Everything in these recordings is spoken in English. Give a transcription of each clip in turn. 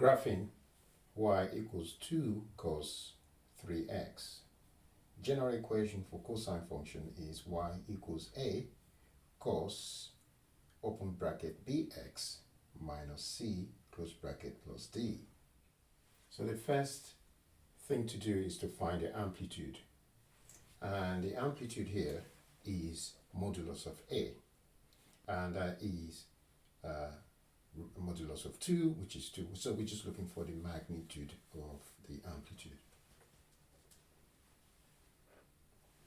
graphing y equals 2 cos 3x. General equation for cosine function is y equals a cos open bracket bx minus c close bracket plus d. So the first thing to do is to find the amplitude, and the amplitude here is modulus of a, and that is modulus of 2, which is 2. So we're just looking for the magnitude of the amplitude.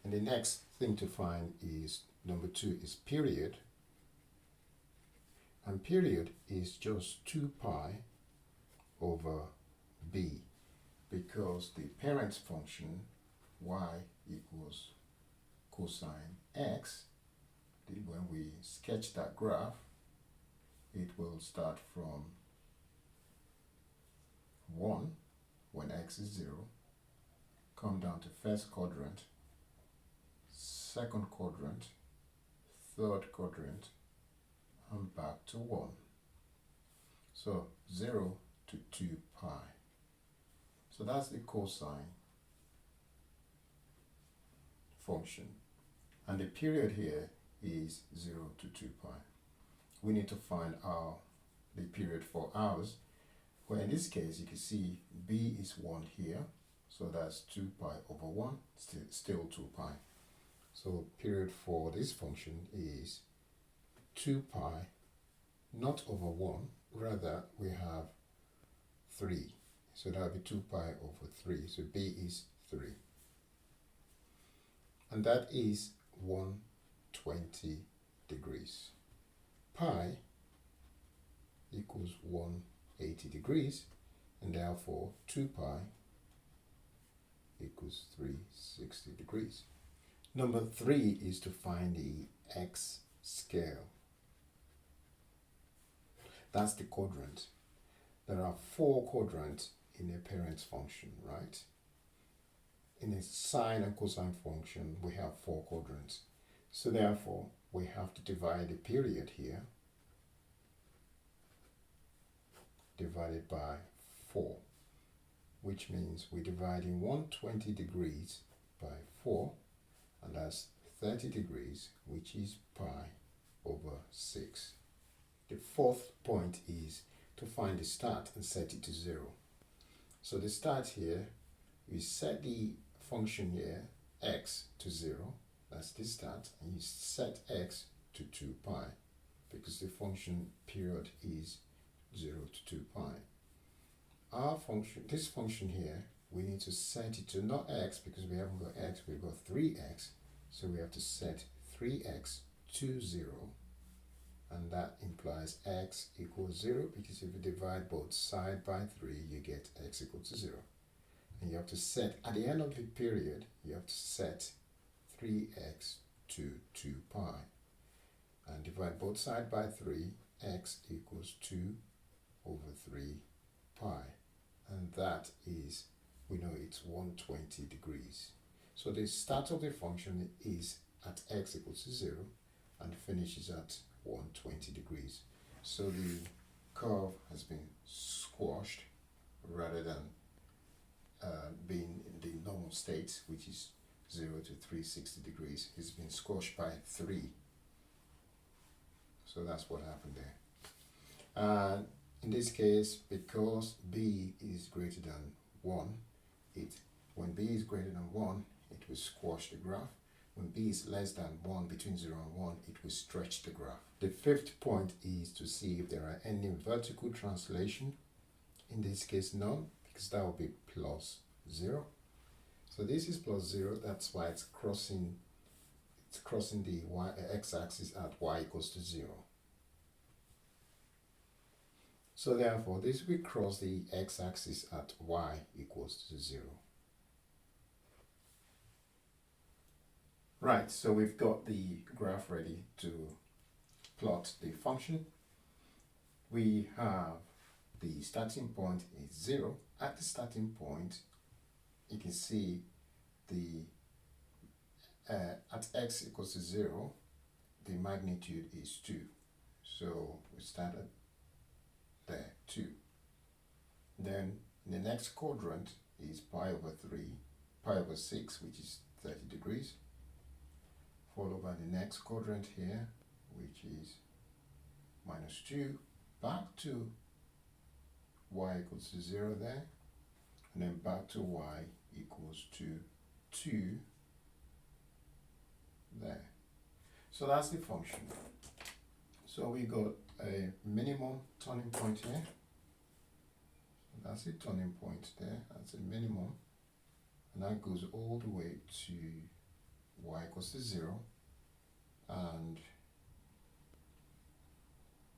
And the next thing to find is number 2 is period. And period is just 2 pi over b, because the parent function y equals cosine x, when we sketch that graph, it will start from 1 when x is 0, come down to first quadrant, second quadrant, third quadrant, and back to 1. So 0 to 2 pi. So that's the cosine function. And the period here is 0 to 2 pi. We need to find the period for ours. Well, in this case, you can see b is 1 here. So that's 2 pi over 1, still 2 pi. So period for this function is 2 pi, not over 1, rather we have 3. So that would be 2 pi over 3. So b is 3. And that is 120 degrees. Pi equals 180 degrees, and therefore 2 pi equals 360 degrees. Number 3 is to find the x scale. That's the quadrant. There are 4 quadrants in a parent function, right? In a sine and cosine function, we have 4 quadrants. So therefore, we have to divide the period here divided by 4, which means we're dividing 120 degrees by 4, and that's 30 degrees, which is pi over 6. The fourth point is to find the start and set it to 0. So the start here, we set the function here, x, to 0. That's the start. And you set x to 2 pi, because the function period is 0 to 2 pi. Our function, this function here, we need to set it to not x, because we haven't got x, we've got 3x. So we have to set 3x to 0. And that implies x equals 0, because if you divide both sides by 3, you get x equal to 0. And you have to set, at the end of the period, you have to set 3x to 2 pi. And divide both sides by 3, x equals 2 over 3 pi. And that is, we know it's 120 degrees. So the start of the function is at x equals to 0 and finishes at 120 degrees. So the curve has been squashed rather than being in the normal state, which is 0 to 360 degrees. It's been squashed by 3. So that's what happened there. And in this case, because b is greater than 1, when b is greater than 1, it will squash the graph. When b is less than 1, between 0 and 1, it will stretch the graph. The fifth point is to see if there are any vertical translation. In this case, none, because that will be plus 0. So this is plus 0, that's why it's crossing the x-axis at y equals to 0. So therefore, this will cross the x-axis at y equals to 0. Right, so we've got the graph ready to plot the function. We have the starting point is 0. At the starting point, you can see at x equals to 0, the magnitude is 2. So we started there, 2. Then the next quadrant is pi over 3, pi over 6, which is 30 degrees, followed by the next quadrant here, which is minus 2, back to y equals to 0 there, and then back to y equals to 2 there. So that's the function. So we got a minimum turning point here. That's a turning point there. That's a minimum. And that goes all the way to y equals to 0 and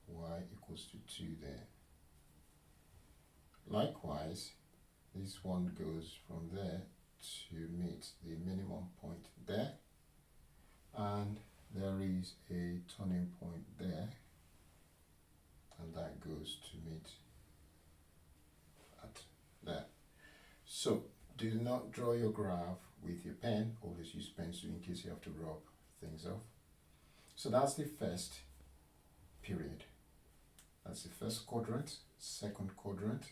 y equals to 2 there. Likewise, this one goes from there to meet the minimum point there, and there is a turning point there, and that goes to meet at there. So do not draw your graph with your pen, always use pencil in case you have to rub things off. So that's the first period. That's the first quadrant, second quadrant,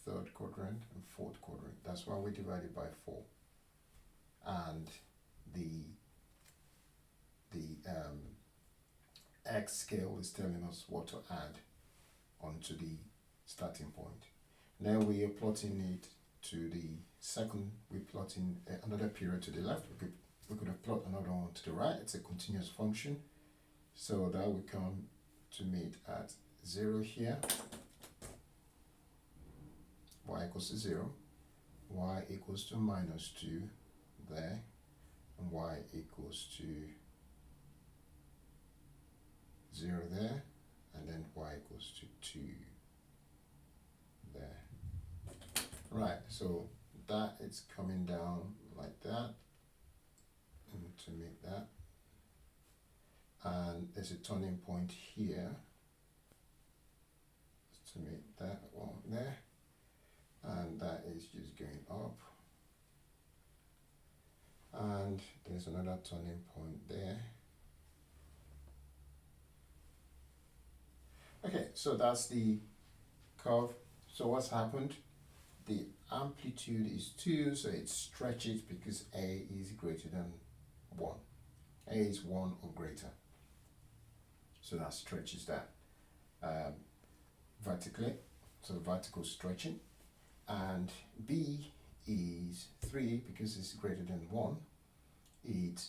third quadrant, and fourth quadrant. That's why we divided by 4. And the X scale is telling us what to add onto the starting point. Now we are plotting it to the second, we're plotting another period to the left. We could have plotted another one to the right. It's a continuous function. So that will come to meet at 0 here, y equals to 0, y equals to minus 2 there, and y equals to 0 there, and then y equals to 2 there. Right, so that is coming down like that, and to make that. And there's a turning point here to make that one there, and that is just going up, and there's another turning point there. Okay, so that's the curve. So what's happened? The amplitude is 2, so it stretches because A is greater than 1. A is 1 or greater. So that stretches that vertically, so vertical stretching. And B is 3 because it's greater than 1. It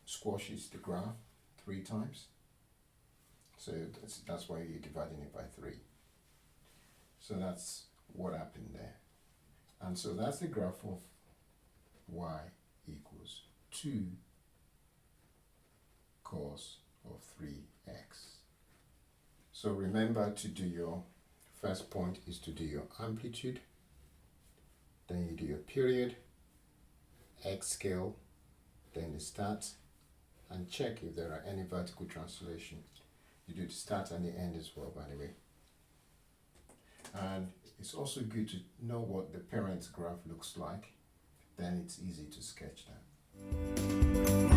squashes the graph 3 times. So that's why you're dividing it by 3. So that's what happened there. And so that's the graph of y equals 2 cos of 3x. So remember to do your first point is to do your amplitude, then you do your period, x scale, then the start, and check if there are any vertical translation. You do the start and the end as well, by the way. And it's also good to know what the parent graph looks like, then it's easy to sketch that.